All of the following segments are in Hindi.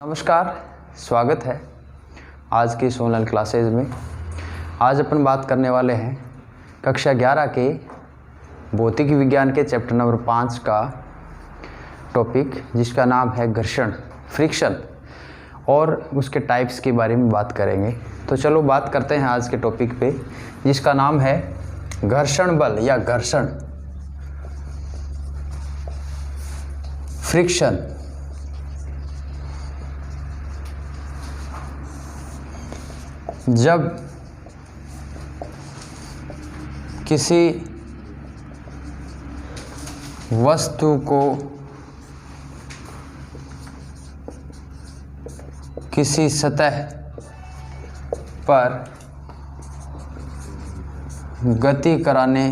नमस्कार, स्वागत है आज की इस ऑनलाइन क्लासेज में। आज अपन बात करने वाले हैं कक्षा 11 के भौतिक विज्ञान के चैप्टर नंबर 5 का टॉपिक, जिसका नाम है घर्षण, फ्रिक्शन, और उसके टाइप्स के बारे में बात करेंगे। तो चलो बात करते हैं आज के टॉपिक पे, जिसका नाम है घर्षण बल या घर्षण, फ्रिक्शन। जब किसी वस्तु को किसी सतह पर गति कराने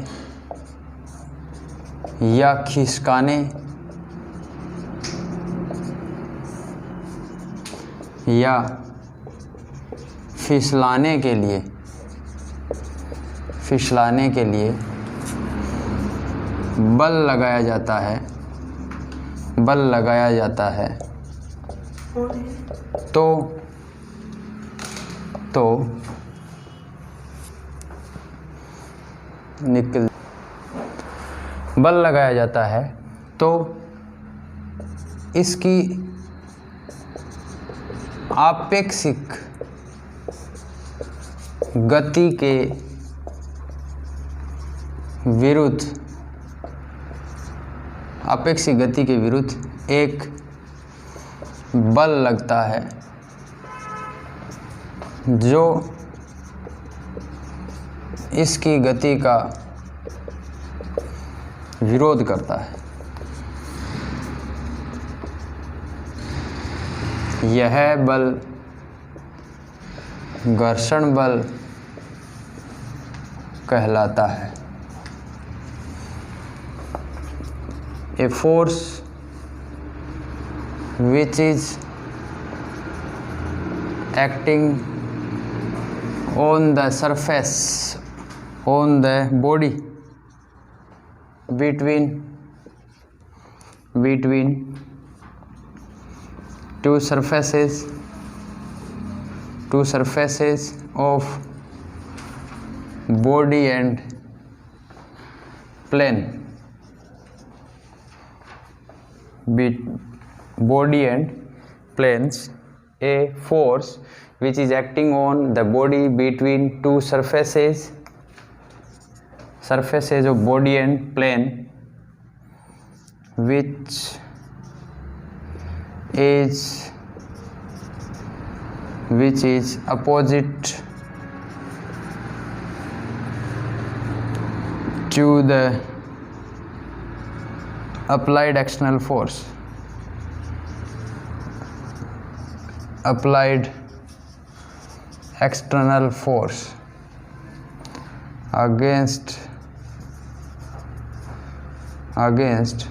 या खिसकाने या फिसलाने के लिए बल लगाया जाता है तो बल लगाया जाता है तो इसकी आपेक्षिक गति के विरुद्ध एक बल लगता है जो इसकी गति का विरोध करता है। यह बल घर्षण बल कहलाता है। A force which is acting on the surface, on the body, between two surfaces of body and plane, body and planes. A force which is acting on the body between two surfaces of body and plane, which is opposite to the applied external force, against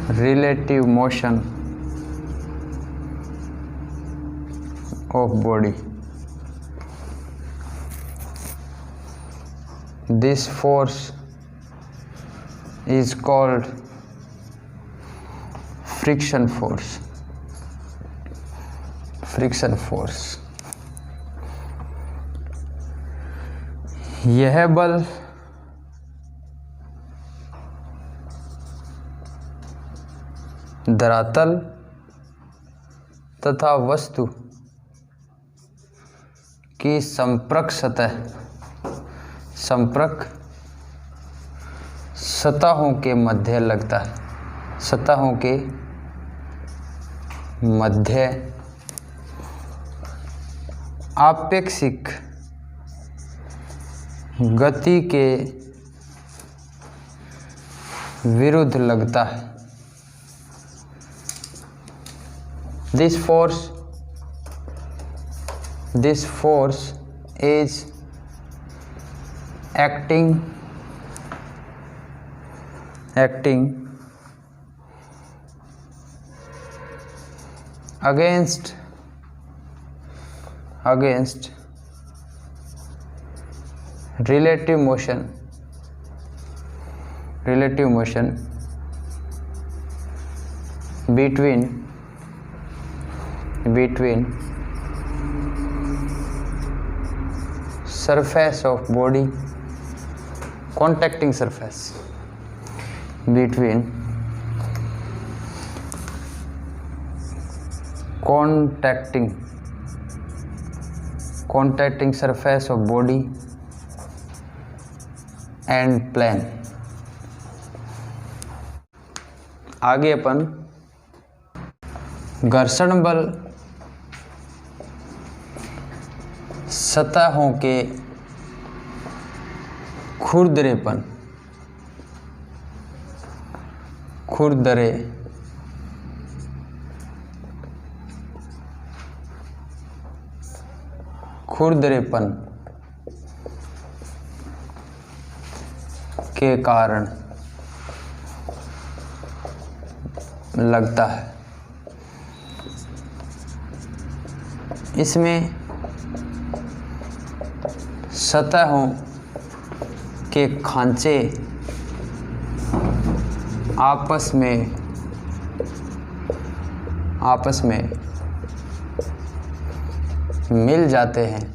relative motion of body. This force is called friction force. यह बल धरातल तथा वस्तु की संपर्क सतहों के मध्य लगता है। सतहों के मध्य आपेक्षिक गति के विरुद्ध लगता है। This force is acting against relative motion between surface of body, contacting surface, between contacting surface of body and plane। आगे अपन घर्षण बल सतहों के खुरदरेपन के कारण लगता है। इसमें सतहों के खांचे आपस में मिल जाते हैं,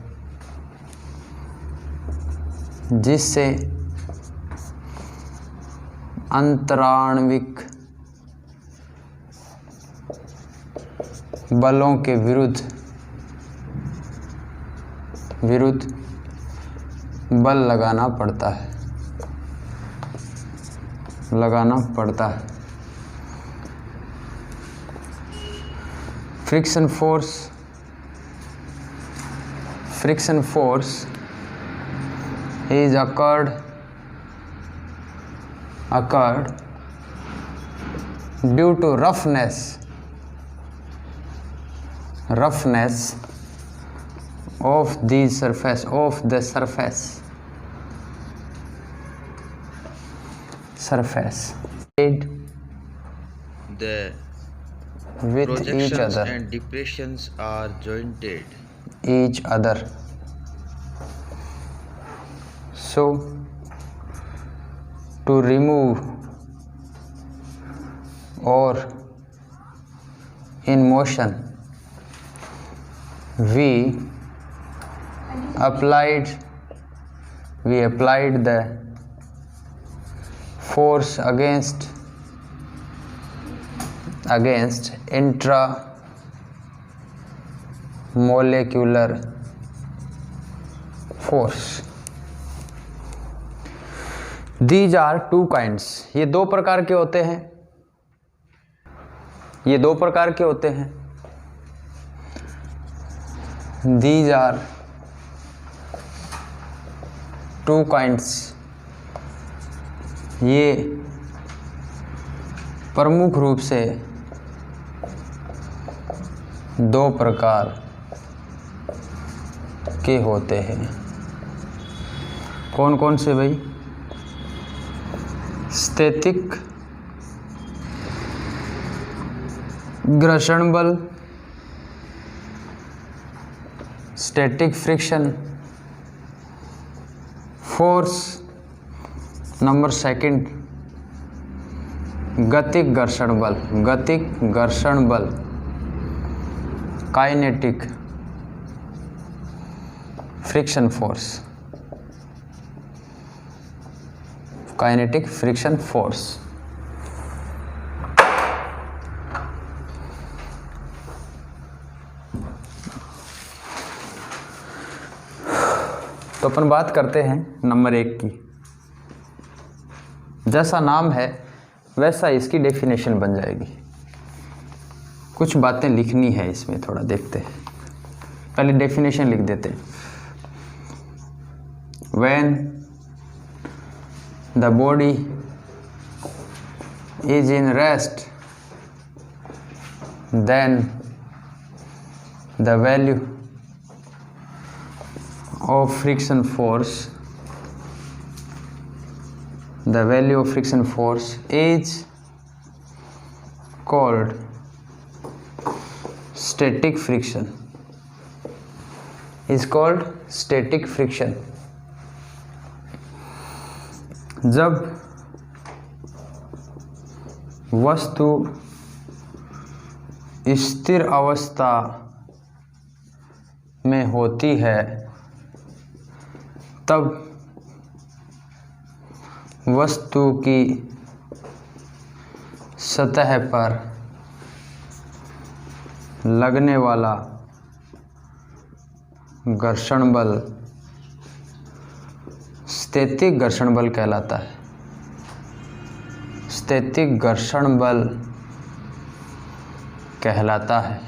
जिससे अंतराण्विक बलों के विरुद्ध बल लगाना पड़ता है। Friction force is occurred due to roughness of the surface The with each projections other and depressions are jointed. each other. So to remove or in motion, we applied the force against intramolecular force। These are two kinds। ये दो प्रकार के होते हैं। These are two kinds। ये प्रमुख रूप से दो प्रकार के होते हैं। कौन कौन से भाई? स्थैतिक घर्षण बल, static friction force. Number second, गतिक घर्षण बल, काइनेटिक फ्रिक्शन फोर्स। तो अपन बात करते हैं नंबर 1 की। जैसा नाम है वैसा इसकी डेफिनेशन बन जाएगी। कुछ बातें लिखनी है इसमें, थोड़ा देखते हैं। पहले डेफिनेशन लिख देते हैं। When the body is in rest, then the value of friction force is called static friction। जब वस्तु स्थिर अवस्था में होती है तब वस्तु की सतह पर लगने वाला घर्षण बल स्थैतिक घर्षण बल कहलाता है। स्थैतिक घर्षण बल कहलाता है।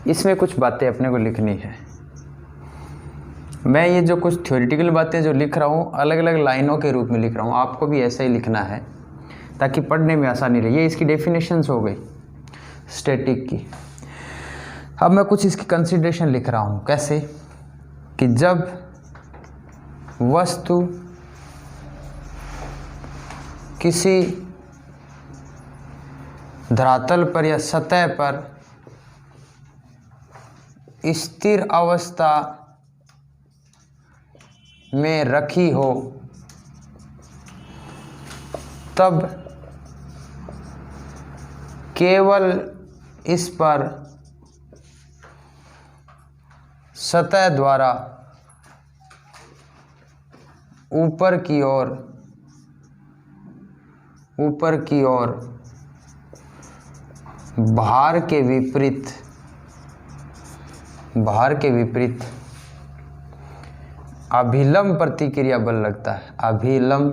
इसमें कुछ बातें अपने को लिखनी है। मैं ये जो कुछ थ्योरेटिकल बातें जो लिख रहा हूँ अलग अलग लाइनों के रूप में लिख रहा हूँ, आपको भी ऐसा ही लिखना है ताकि पढ़ने में आसानी रहे। ये इसकी डेफिनेशंस हो गई स्टैटिक की। अब मैं कुछ इसकी कंसिडरेशन लिख रहा हूँ। कैसे कि जब वस्तु किसी धरातल पर या सतह पर स्थिर अवस्था में रखी हो तब केवल इस पर सतह द्वारा ऊपर की ओर भार के विपरीत अभिलंब प्रतिक्रिया बल लगता है। अभिलंब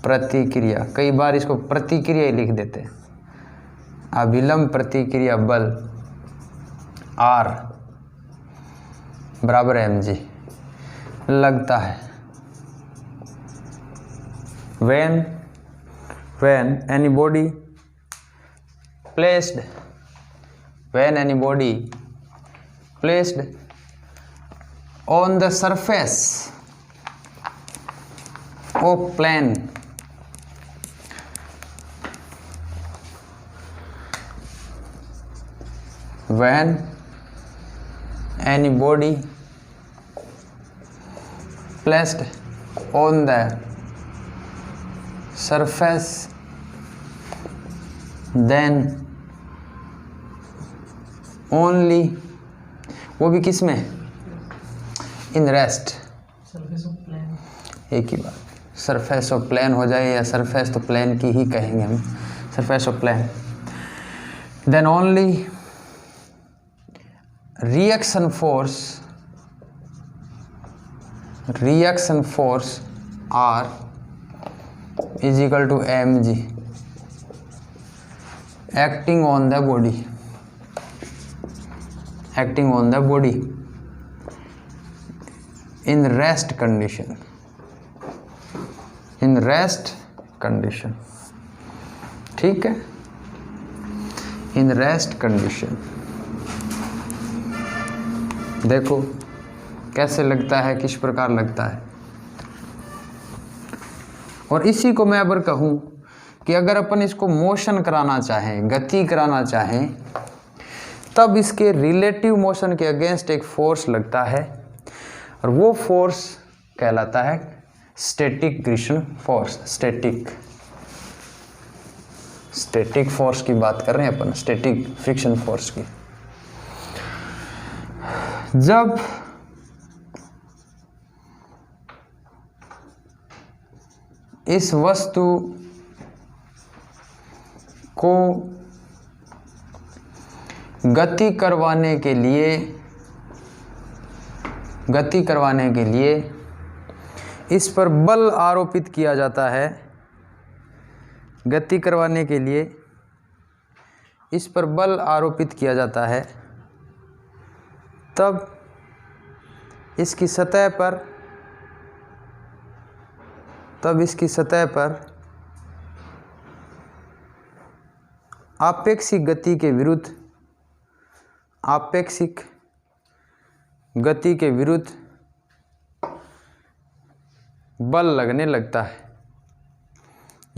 प्रतिक्रिया, कई बार इसको प्रतिक्रिया ही लिख देते हैं। अभिलंब प्रतिक्रिया बल R बराबर mg लगता है when any body placed on the surface of plane when any body placed on the surface then only, वो भी किस में, इन रेस्ट, एक ही बात, सरफेस ऑफ प्लेन हो जाए या सरफेस तो प्लेन की ही कहेंगे हम, surface of plane, then only reaction force R is equal to mg acting on the body in rest condition, ठीक है, in rest condition। देखो कैसे लगता है, किस प्रकार लगता है। और इसी को मैं अगर कहूँ कि अगर अपन इसको मोशन कराना चाहें, गति कराना चाहें, तब इसके रिलेटिव मोशन के अगेंस्ट एक फोर्स लगता है और वो फोर्स कहलाता है स्टैटिक घर्षण फोर्स। स्टैटिक फोर्स की बात कर रहे हैं अपन, स्टैटिक फ्रिक्शन फोर्स की। जब इस वस्तु को गति करवाने के लिए इस पर बल आरोपित किया जाता है, गति करवाने के लिए इस पर बल आरोपित किया जाता है, तब इसकी सतह पर आपेक्षिक गति के विरुद्ध बल लगने लगता है।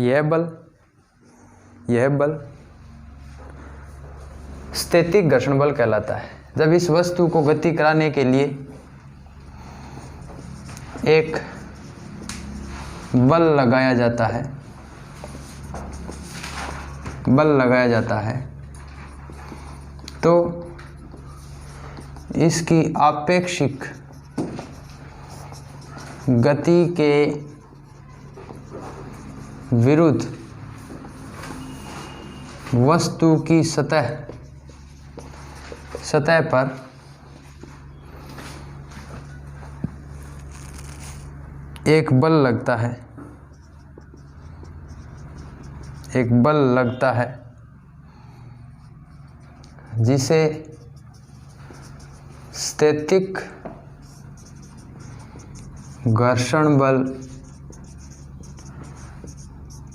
यह बल स्थैतिक घर्षण बल कहलाता है। जब इस वस्तु को गति कराने के लिए एक बल लगाया जाता है बल लगाया जाता है तो इसकी आपेक्षिक गति के विरुद्ध वस्तु की सतह पर एक बल लगता है, जिसे स्थैतिक घर्षण बल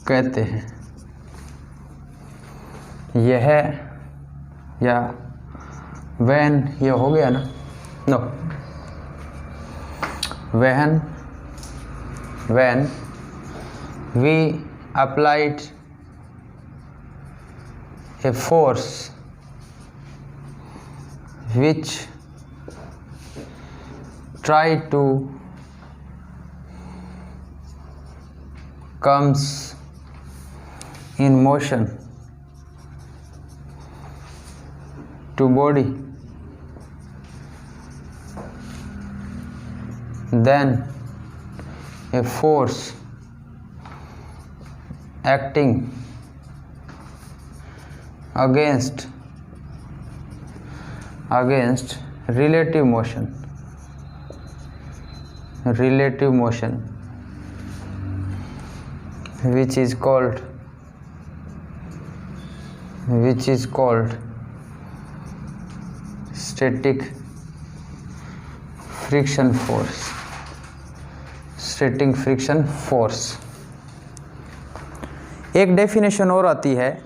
कहते हैं। यह या when, ये हो गया ना, no, when we applied a force which try to comes in motion to body, then a force acting against relative motion which is called static friction force। एक डेफिनेशन और आती है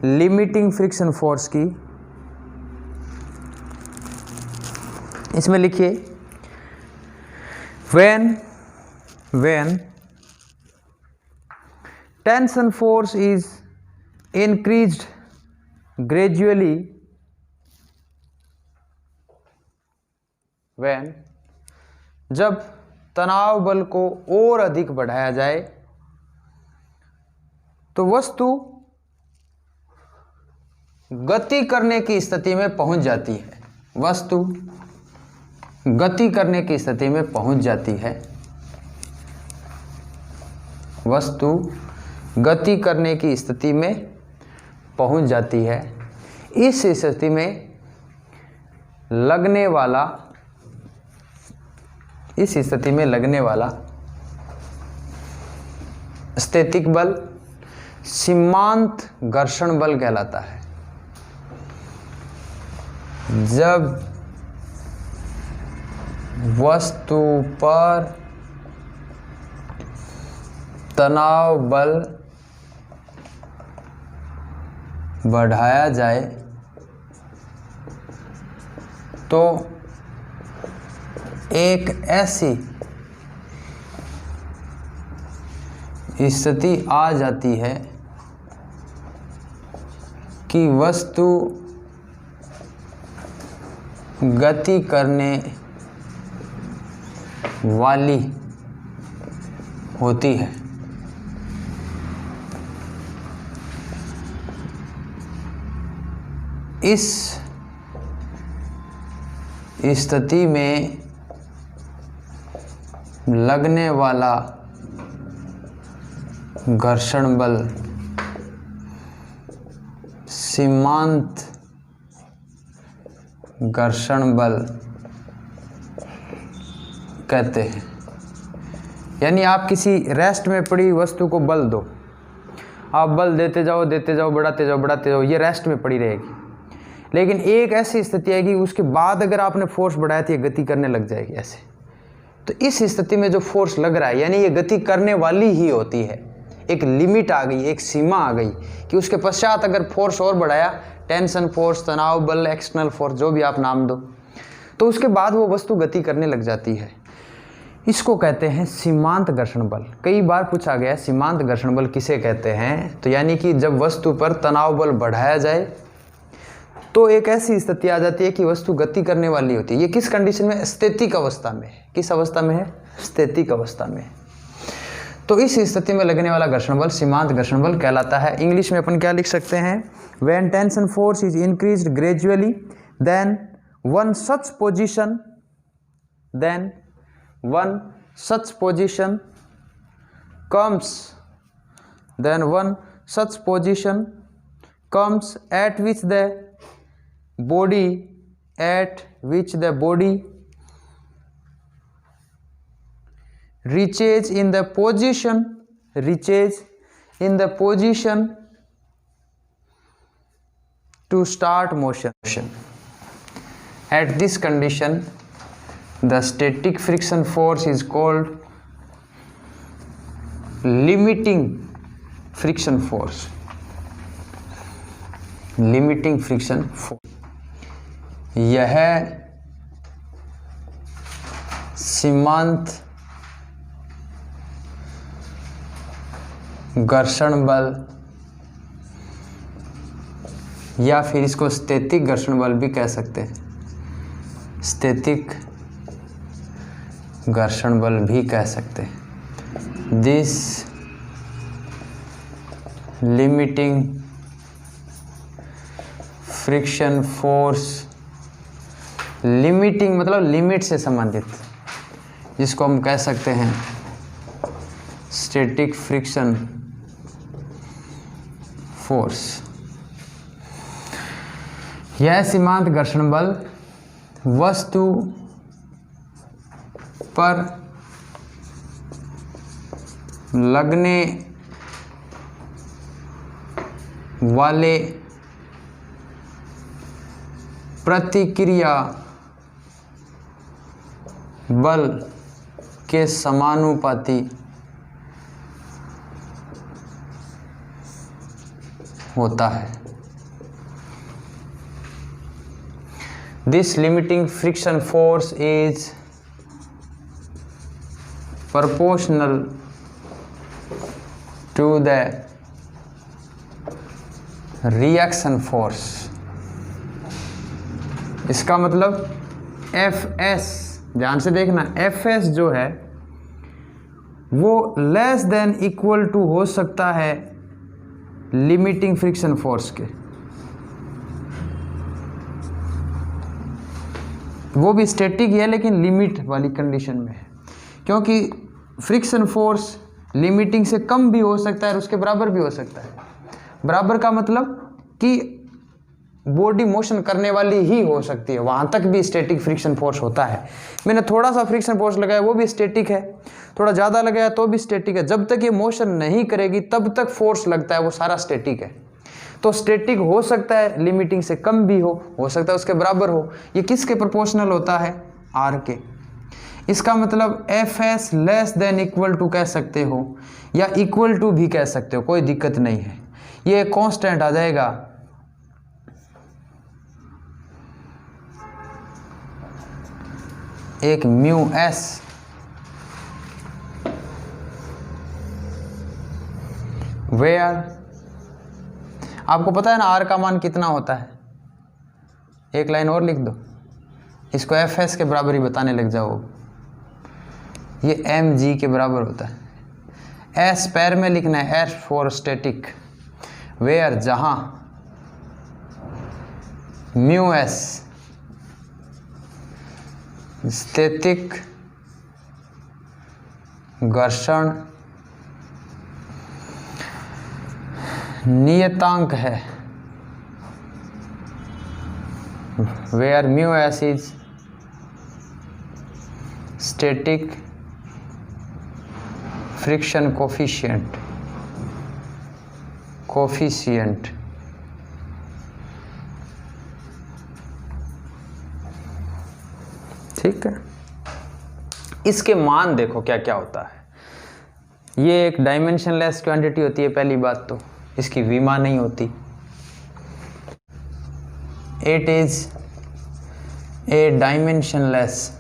लिमिटिंग फ्रिक्शन फोर्स की। इसमें लिखिए when tension force is increased gradually, जब तनाव बल को और अधिक बढ़ाया जाए तो वस्तु गति करने की स्थिति में पहुंच जाती है। गति करने की स्थिति में पहुंच जाती है। इस स्थिति में लगने वाला स्थैतिक बल सीमांत घर्षण बल कहलाता है। जब वस्तु पर तनाव बल बढ़ाया जाए तो एक ऐसी स्थिति आ जाती है कि वस्तु गति करने वाली होती है। इस स्थिति में लगने वाला घर्षण बल सीमांत घर्षण बल कहते हैं। यानी आप किसी रेस्ट में पड़ी वस्तु को बल दो, आप बल देते जाओ बढ़ाते जाओ, ये रेस्ट में पड़ी रहेगी। लेकिन एक ऐसी स्थिति आएगी उसके बाद अगर आपने फोर्स बढ़ाया तो ये गति करने लग जाएगी ऐसे। तो इस स्थिति में जो फोर्स लग रहा है यानी ये गति करने वाली ही होती है। एक लिमिट आ गई, एक सीमा आ गई कि उसके पश्चात अगर फोर्स और बढ़ाया, टेंशन फोर्स, तनाव बल, एक्सटर्नल फोर्स, जो भी आप नाम दो, तो उसके बाद वो वस्तु गति करने लग जाती है। इसको कहते हैं सीमांत घर्षण बल। कई बार पूछा गया सीमांत घर्षण बल किसे कहते हैं, तो यानी कि जब वस्तु पर तनाव बल बढ़ाया जाए तो एक ऐसी स्थिति आ जाती है कि वस्तु गति करने वाली होती है। ये किस कंडीशन में? स्थैतिक अवस्था में। किस अवस्था में है? स्थैतिक अवस्था में। तो इस स्थिति में लगने वाला घर्षण बल सीमांत घर्षण बल कहलाता है। इंग्लिश में अपन क्या लिख सकते हैं, when tension force is increased gradually then one such position comes at which the body reaches in the position to start motion. At this condition the static friction force is called limiting friction force. यह सीमांत घर्षण बल या फिर इसको स्थैतिक घर्षण बल भी कह सकते हैं, स्थैतिक घर्षण बल भी कह सकते हैं। This limiting friction force, limiting मतलब लिमिट से संबंधित, जिसको हम कह सकते हैं स्टैटिक फ्रिक्शन फोर्स। यह सीमांत घर्षण बल वस्तु पर लगने वाले प्रतिक्रिया बल के समानुपाती होता है। This limiting friction force is proportional to the reaction force। इसका मतलब Fs, ध्यान से देखना, Fs जो है वो लेस देन इक्वल टू हो सकता है लिमिटिंग फ्रिक्शन फोर्स के। वो भी स्टैटिक है लेकिन लिमिट वाली कंडीशन में है, क्योंकि फ्रिक्शन फोर्स लिमिटिंग से कम भी हो सकता है और उसके बराबर भी हो सकता है। बराबर का मतलब कि बॉडी मोशन करने वाली ही हो सकती है, वहाँ तक भी स्टैटिक फ्रिक्शन फोर्स होता है। मैंने थोड़ा सा फ्रिक्शन फोर्स लगाया वो भी स्टैटिक है, थोड़ा ज़्यादा लगाया तो भी स्टैटिक है। जब तक ये मोशन नहीं करेगी तब तक फोर्स लगता है, वो सारा स्टैटिक है। तो स्टैटिक हो सकता है लिमिटिंग से कम भी हो सकता है उसके बराबर हो। ये किसके प्रोपोर्शनल होता है, आर के। इसका मतलब Fs less than equal to कह सकते हो या इक्वल टू भी कह सकते हो, कोई दिक्कत नहीं है। ये कांस्टेंट आ जाएगा एक म्यू एस वेयर, आपको पता है ना आर का मान कितना होता है। एक लाइन और लिख दो, इसको एफ एस के बराबर ही बताने लग जाओ। ये एम जी के बराबर होता है। एस पैर में लिखना है, एस फॉर स्टैटिक, वेयर जहां म्यू एस स्थैतिक घर्षण नियतांक है, where mu S is static friction coefficient. ठीक है, इसके मान देखो क्या क्या होता है। ये एक डायमेंशनलेस क्वांटिटी होती है, पहली बात तो इसकी विमा नहीं होती। It is a dimensionless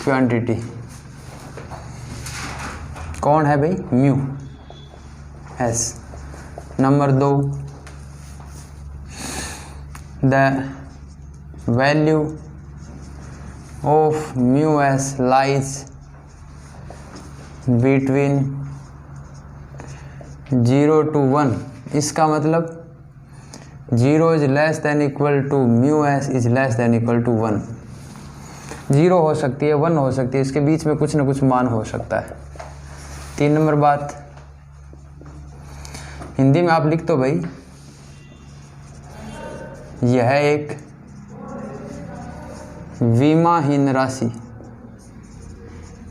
quantity. कौन है भाई, म्यू एस। नंबर 2, the value of mu S lies between 0 to 1। इसका मतलब 0 is less than equal to mu S is less than equal to 1। 0 हो सकती है, 1 हो सकती है, इसके बीच में कुछ ना कुछ मान हो सकता है। 3 नंबर बात, हिंदी में आप लिख दो भाई, यह एक विमाहीन राशि,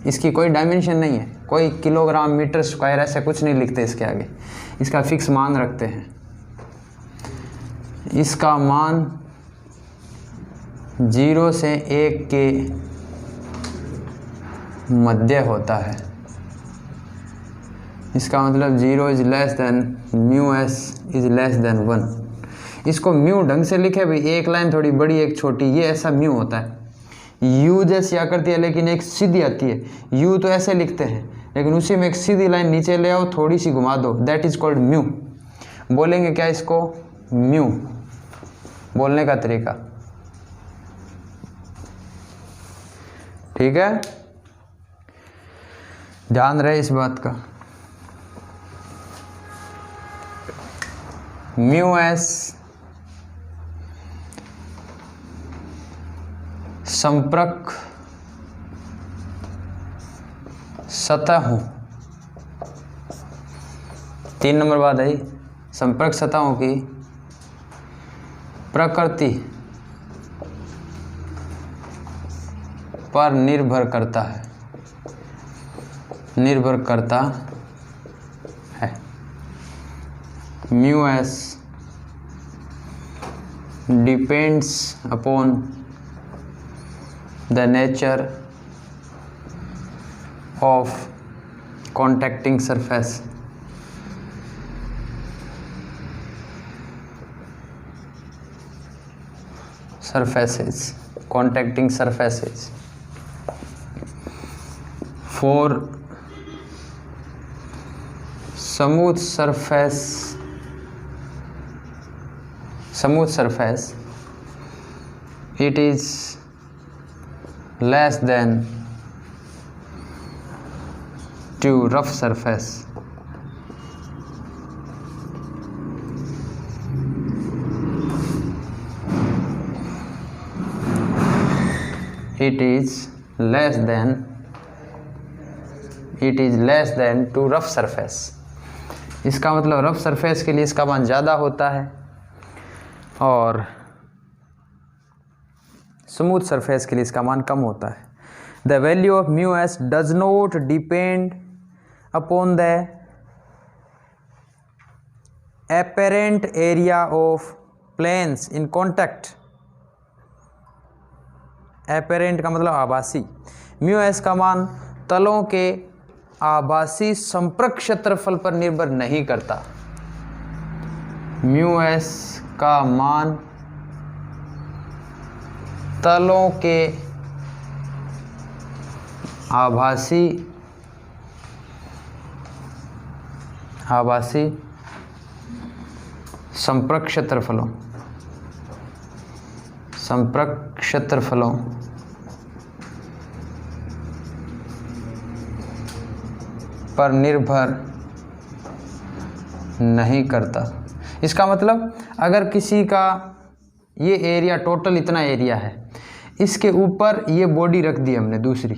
इसकी कोई डायमेंशन नहीं है, कोई किलोग्राम मीटर स्क्वायर ऐसा कुछ नहीं लिखते इसके आगे, इसका फिक्स मान रखते हैं। इसका मान 0 से 1 के मध्य होता है। इसका मतलब 0 is less then mu S is less then 1। इसको म्यू ढंग से लिखे भाई, एक लाइन थोड़ी बड़ी एक छोटी, ये ऐसा म्यू होता है। यू जैसी आकृति है लेकिन एक सीधी आती है, यू तो ऐसे लिखते हैं लेकिन उसी में एक सीधी लाइन नीचे ले आओ, थोड़ी सी घुमा दो, दैट इज कॉल्ड म्यू। बोलेंगे क्या इसको? म्यू। बोलने का तरीका ठीक है, ध्यान रहे इस बात का। म्यू एस संपर्क सतहों, 3 नंबर बात है, संपर्क सतहों की प्रकृति पर निर्भर करता है। Mu S depends upon the nature of contacting surfaces contacting surfaces for smooth surface it is less than to rough surface। it is less than to rough surface। इसका मतलब रफ सरफेस के लिए इसका मान ज़्यादा होता है और स्मूथ सरफेस के लिए इसका मान कम होता है। The value of mu S does not depend upon the apparent area of planes in contact. apparent का मतलब आभासी। म्यू एस का मान तलों के आभासी संपर्क क्षेत्रफल पर निर्भर नहीं करता। म्यू एस का मान तलों के आभासी संपर्क क्षेत्रफलों पर निर्भर नहीं करता। इसका मतलब अगर किसी का ये एरिया टोटल इतना एरिया है, इसके ऊपर ये बॉडी रख दी हमने दूसरी,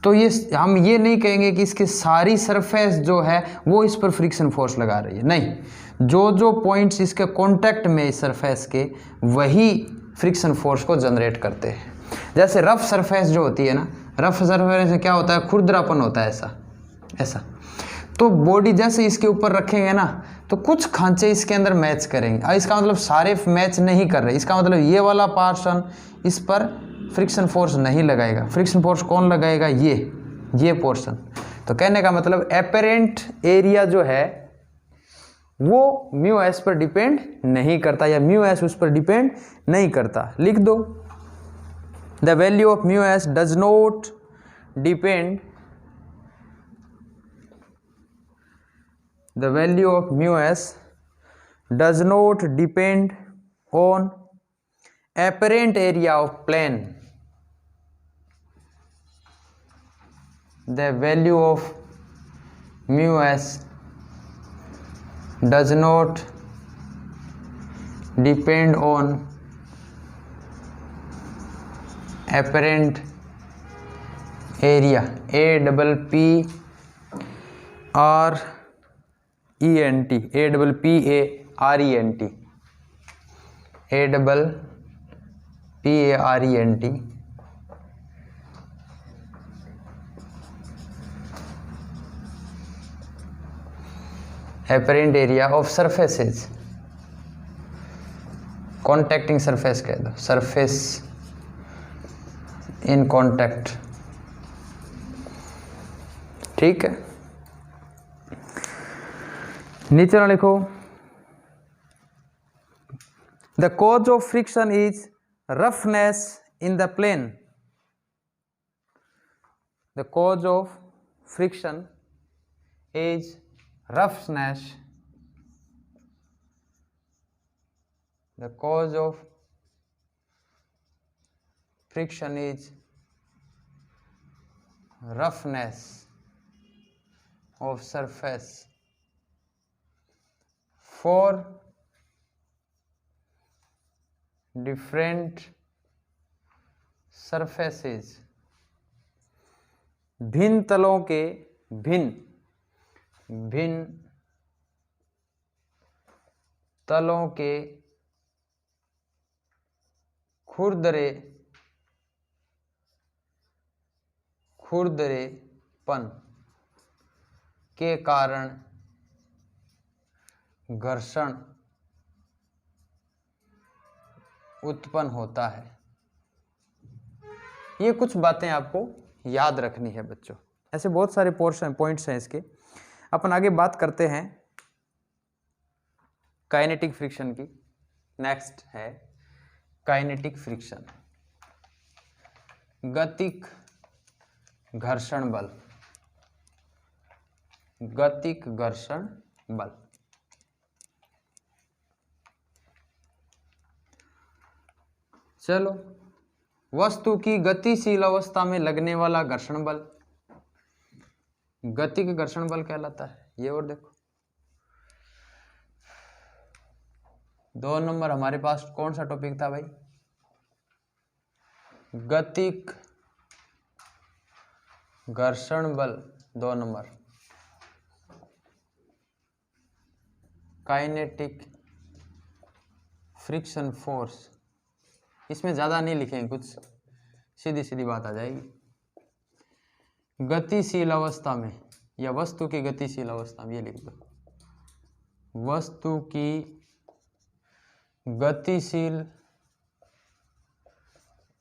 तो ये हम ये नहीं कहेंगे कि इसकी सारी सरफेस जो है वो इस पर फ्रिक्शन फोर्स लगा रही है, नहीं, जो पॉइंट्स इसके कांटेक्ट में इस सरफेस के वही फ्रिक्शन फोर्स को जनरेट करते हैं। जैसे रफ सरफेस जो होती है ना, रफ सरफेस में क्या होता है, खुरदरापन होता है ऐसा। तो बॉडी जैसे इसके ऊपर रखेंगे ना तो कुछ खांचे इसके अंदर मैच करेंगे। इसका मतलब सारे मैच नहीं कर रहे, इसका मतलब ये वाला पार्सन इस पर फ्रिक्शन फोर्स नहीं लगाएगा। फ्रिक्शन फोर्स कौन लगाएगा? ये पोर्शन। तो कहने का मतलब एपरेंट एरिया जो है वो म्यू एस पर डिपेंड नहीं करता या म्यू एस उस पर डिपेंड नहीं करता। लिख दो, the value of mu S does not depend the value of mu s does not depend on apparent area of plane, the value of mu s does not depend on apparent area, A double P R E N T, A double P A R E N T, A double P A R E N T, apparent area of surfaces, contacting surface कह दो, surface in contact, ठीक है। नीचे ना लिखो, the cause of friction is roughness in the plane, the cause of friction is roughness, the cause of friction is roughness of surface for different surfaces, भिन्न तलों के भिन्न तलों के खुरदरेपन के कारण घर्षण उत्पन्न होता है। ये कुछ बातें आपको याद रखनी है बच्चों। ऐसे बहुत सारे पॉइंट्स हैं इसके। अपन आगे बात करते हैं काइनेटिक फ्रिक्शन की। नेक्स्ट है काइनेटिक फ्रिक्शन, गतिक घर्षण बल, गतिक घर्षण बल। चलो, वस्तु की गतिशील अवस्था में लगने वाला घर्षण बल गतिक घर्षण बल कहलाता है। ये और देखो 2 नंबर हमारे पास कौन सा टॉपिक था भाई? गतिक घर्षण बल। 2 नंबर काइनेटिक फ्रिक्शन फोर्स। इसमें ज़्यादा नहीं लिखेंगे, कुछ सीधी सीधी बात आ जाएगी। गतिशील अवस्था में या वस्तु की गतिशील अवस्था में, ये लिख दो, वस्तु की गतिशील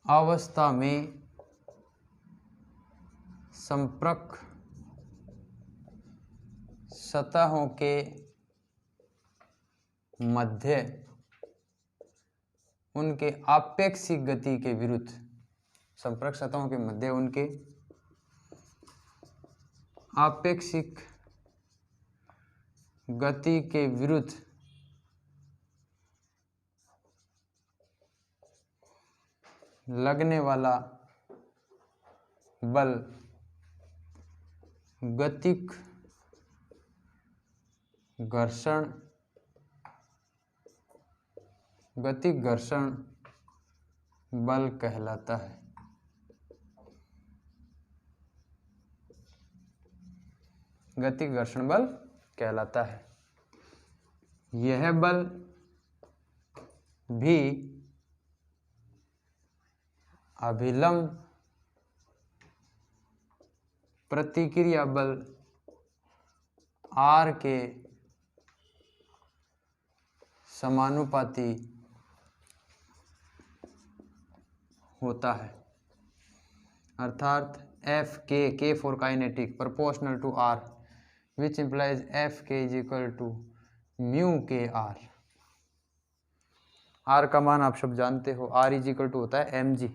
अवस्था में संपर्क सतहों के मध्य उनके आपेक्षिक गति के विरुद्ध, संपर्क सतहों के मध्य उनके आपेक्षिक गति के विरुद्ध लगने वाला बल गतिक घर्षण बल कहलाता है। गतिक घर्षण बल कहलाता है। यह बल भी अभिलंब प्रतिक्रिया बल R के समानुपाती होता है, अर्थात F K for kinetic proportional to R, which implies F K is equal to mu K R. R का मान आप सब जानते हो, आर इज इक्वल टू होता है M G.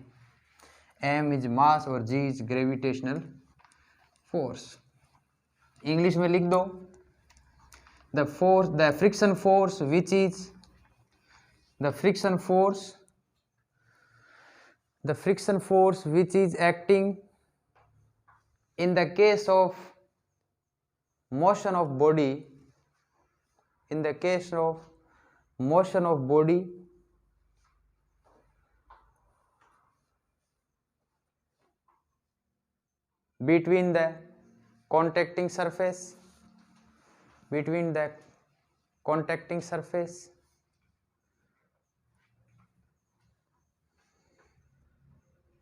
M is mass और G is gravitational force. English में लिख दो, the friction force which is the friction force the friction force which is acting in the case of motion of body, in the case of motion of body between the contacting surface, between the contacting surface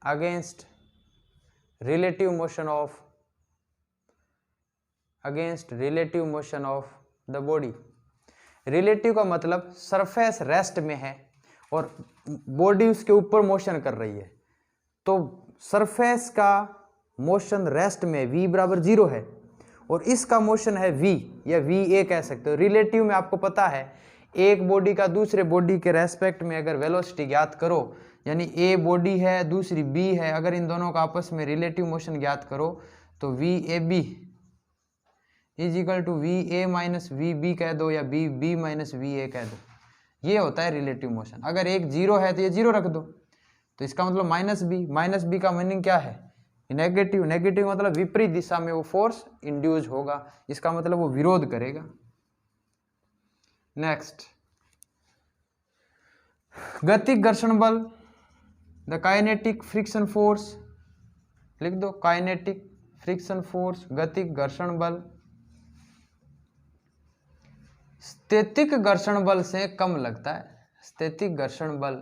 against relative motion of the body. Relative का मतलब सरफेस रेस्ट में है और बॉडी उसके ऊपर मोशन कर रही है, तो सरफेस का मोशन रेस्ट में v बराबर 0 है और इसका मोशन है v या va कह सकते हो। रिलेटिव में आपको पता है एक बॉडी का दूसरे बॉडी के रेस्पेक्ट में अगर वेलोसिटी ज्ञात करो, यानी a बॉडी है दूसरी b है, अगर इन दोनों का आपस में रिलेटिव मोशन ज्ञात करो तो VAB is equal to VA minus VB कह दो या BB माइनस VA कह दो, ये होता है रिलेटिव मोशन। अगर एक 0 है तो ये 0 रख दो, तो इसका मतलब माइनस बी का मीनिंग क्या है? नेगेटिव। नेगेटिव मतलब विपरीत दिशा में वो फोर्स इंड्यूस होगा, इसका मतलब वो विरोध करेगा। नेक्स्ट, गतिक घर्षण बल, द काइनेटिक फ्रिक्शन फोर्स, लिख दो काइनेटिक फ्रिक्शन फोर्स, गतिक घर्षण बल स्थैतिक घर्षण बल से कम लगता है, स्थैतिक घर्षण बल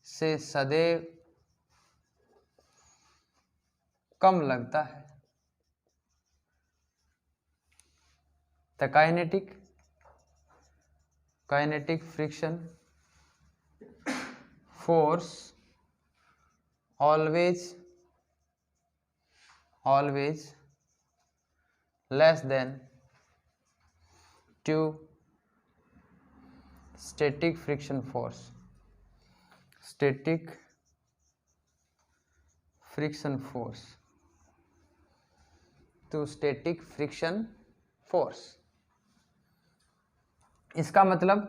से सदैव कम लगता है। The kinetic friction force always less than to static friction force, static friction force to static friction force। इसका मतलब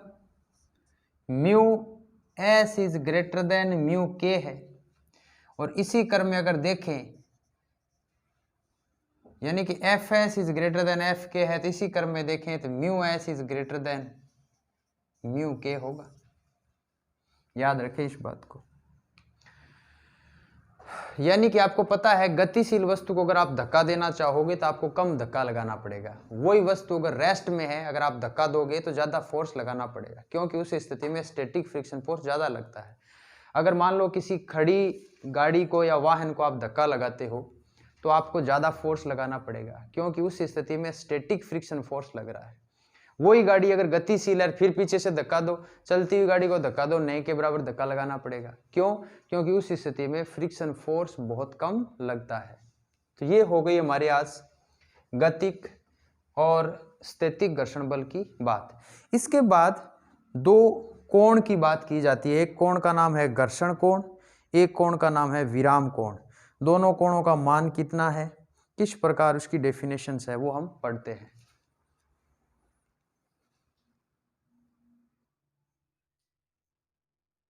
mu S is greater than mu के है, और इसी क्रम में अगर देखें यानी कि F S is greater than F के है, तो इसी क्रम में देखें तो mu S is greater than mu के होगा। याद रखें इस बात को। यानी कि आपको पता है गतिशील वस्तु को अगर आप धक्का देना चाहोगे तो आपको कम धक्का लगाना पड़ेगा, वही वस्तु अगर रेस्ट में है अगर आप धक्का दोगे तो ज़्यादा फोर्स लगाना पड़ेगा, क्योंकि उस स्थिति में स्टैटिक फ्रिक्शन फोर्स ज़्यादा लगता है। अगर मान लो किसी खड़ी गाड़ी को या वाहन को आप धक्का लगाते हो तो आपको ज़्यादा फोर्स लगाना पड़ेगा, क्योंकि उस स्थिति में स्टैटिक फ्रिक्शन फोर्स लग रहा है। वही गाड़ी अगर गतिशील है फिर पीछे से धक्का दो, चलती हुई गाड़ी को धक्का दो, नए के बराबर धक्का लगाना पड़ेगा। क्यों? क्योंकि उस स्थिति में फ्रिक्शन फोर्स बहुत कम लगता है। तो ये हो गई हमारे आज गतिक और स्थैतिक घर्षण बल की बात। इसके बाद दो कोण की बात की जाती है। एक कोण का नाम है घर्षण कोण, एक कोण का नाम है विराम कोण। दोनों कोणों का मान कितना है, किस प्रकार उसकी डेफिनेशंस है, वो हम पढ़ते हैं।